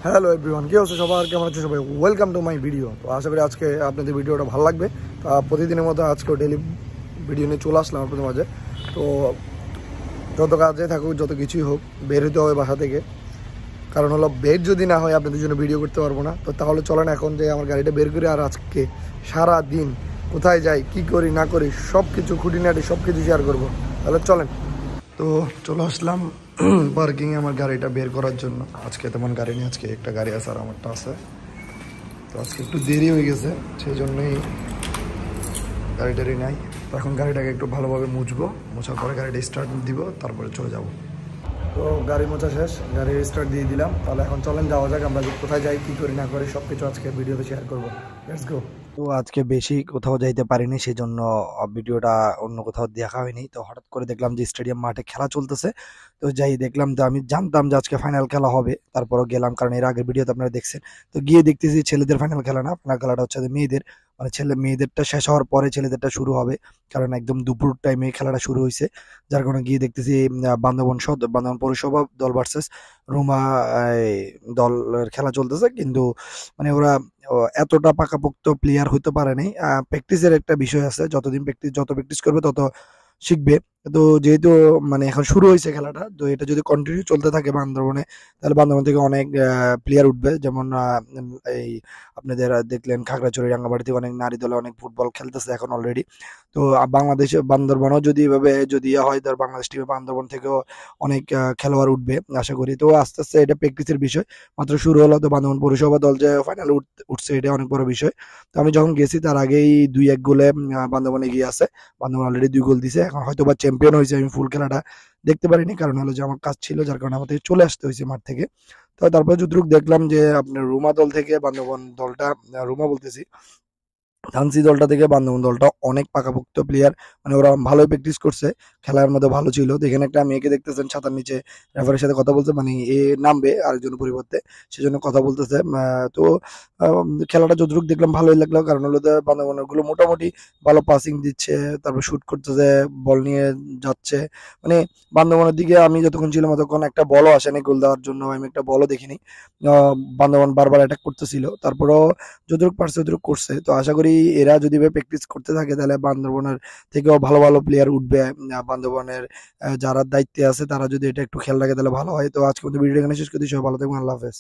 Hello everyone, কি অবস্থা সবার? কেমন আছে সবাই? Welcome to my video. তো আশা করি আজকে আপনাদের ভিডিওটা ভালো লাগবে। তা প্রতিদিনের মতো আজকেও ডেলি ভিডিও নিয়ে চলে আসলাম আপনাদের মাঝে। তো যত কাজে থাকুক, যত কিছুই হোক, বের হতে হবে বাসা থেকে। কারণ হলো বের যদি না হয় আপনাদের জন্য ভিডিও করতে পারবো না। তো তাহলে চলেন এখন যে আমার গাড়িটা বের করে আর আজকে সারা দিন কোথায় যাই, কি করি না করি, সব কিছু খুঁটিনাটি সব কিছু শেয়ার করবো। তাহলে চলেন। তো চলে আসলাম পার্কিংয়ে আমার গাড়িটা বের করার জন্য। আজকে তেমন গাড়ি নেই, আজকে একটা গাড়ি আছে আর আমারটা আছে। তো আজকে একটু দেরি হয়ে গেছে, সেই জন্যই গাড়িটারি নাই। তো এখন গাড়িটাকে একটু ভালোভাবে মুছবো, মোছার পরে গাড়িটা স্টার্ট দিব, তারপরে চলে যাব। তো গাড়ি মোছা শেষ, গাড়ি স্টার্ট দিয়ে দিলাম। তাহলে এখন চলেন যাওয়া যাক, আমরা কোথায় যাই, কী করি না করি সব কিছু আজকে ভিডিওতে শেয়ার করবো। Let's go. তো আজকে বেশি কোথাও যাইতে পারিনি, সেই জন্য ভিডিওটা অন্য কোথাও দেখা হয়নি। তো হঠাৎ করে দেখলাম যে স্টেডিয়াম মাঠে খেলা চলতেছে। তো যাই দেখলাম, তো আমি জানতাম যে আজকে ফাইনাল খেলা হবে, তারপরও গেলাম, কারণ এর আগের ভিডিওতে আপনারা দেখছেন। তো গিয়ে দেখতেছি ছেলেদের ফাইনাল খেলা না, ফাইনাল খেলাটা হচ্ছে মেয়েদের। মানে মেয়েদেরটা শেষ হওয়ার পরে ছেলেদেরটা শুরু হবে, কারণ একদম দুপুর টাইমে খেলাটা শুরু হয়েছে। যার কারণে গিয়ে দেখতেছি বান্দরবান পৌরসভা দল ভার্সেস রুমা দলের খেলা চলতেছে। কিন্তু মানে ওরা এতটা পাকাপোক্ত প্লেয়ার হইতে পারে নাই। প্র্যাকটিসের একটা বিষয় আছে, যত প্র্যাকটিস করবে তত শিখবে। তো যেহেতু মানে এখন শুরু হয়েছে খেলাটা, তো এটা যদি কন্টিনিউ চলতে থাকে বান্দরবনে, তাহলে বান্দরবন থেকে অনেক প্লেয়ার উঠবে। যেমন এই আপনাদের দেখলেন খাগড়াছড়ি রাঙ্গামাটি থেকে অনেক নারী দলে অনেক ফুটবল খেলতেছে এখন অলরেডি। তো বাংলাদেশে বান্দরবনও যদি এভাবে যদি হয়, তার বাংলাদেশ টিমে বান্দরবন থেকেও অনেক খেলোয়াড় উঠবে আশা করি। তো আস্তে আস্তে এটা প্র্যাকটিসের বিষয়, মাত্র শুরু হলো। তো বান্দরবান পৌরসভা দল যে ফাইনালে উঠছে, এটা অনেক বড় বিষয়। তো আমি যখন গেছি তার আগেই 2-1 গোলে বান্দরবান এগিয়ে আছে। বান্দরবান অলরেডি 2 গোল দিছে, এখন হয়তো বা চ্যাম্পিয়ন হয়েছে। আমি ফুল খেলাটা দেখতে পারিনি, কারণ হলো যে আমার কাজ ছিল, যার কারণে আমাদের চলে আসতে হয়েছে মাঠ থেকে। তো তারপর যতটুকু দেখলাম যে আপনার রুমা দল থেকে বান্দরবান দলটা, রুমা বলতেছি, ঝান্সি দলটা থেকে বান্দরবান দলটা অনেক পাকাপোক্ত প্লেয়ার। মানে ওরা ভালোই প্র্যাকটিস করছে, খেলার মধ্যে ভালো ছিল। তো এখানে একটা মেয়েকে দেখতেছেন ছাতার নিচে রেফারির সাথে কথা বলতে, মানে এ নামবে আরেকজনের পরিবর্তে, সেজন্য কথা বলতেছে। তো খেলাটা যতটুকু দেখলাম ভালোই লাগলো, কারণ হলো বান্দরবানের গুলো মোটামুটি ভালো পাসিং দিচ্ছে, তারপর শুট করতেছে, বল নিয়ে যাচ্ছে। মানে বান্দরবানের দিকে আমি যতক্ষণ ছিলাম ততক্ষণ একটা বলও আসেনি গোল দেওয়ার জন্য, আমি একটা বলও দেখিনি। বান্দরবান বারবার অ্যাটাক করতেছিল, তারপরও যতটুকু পারছে ততটুকু করছে। তো আশা করি এরা যদি প্র্যাকটিস করতে থাকে, তাহলে বান্দরবনের থেকেও ভালো ভালো প্লেয়ার উঠবে। বান্দরবনের যারা দায়িত্বে আছে তারা যদি এটা একটু খেয়াল রাখে, তাহলে ভালো হয়। তো আজকে মতো ভিডিও এখানে শেষ করতে, সবাই ভালো থাকবেন, আল্লাহ হাফেজ।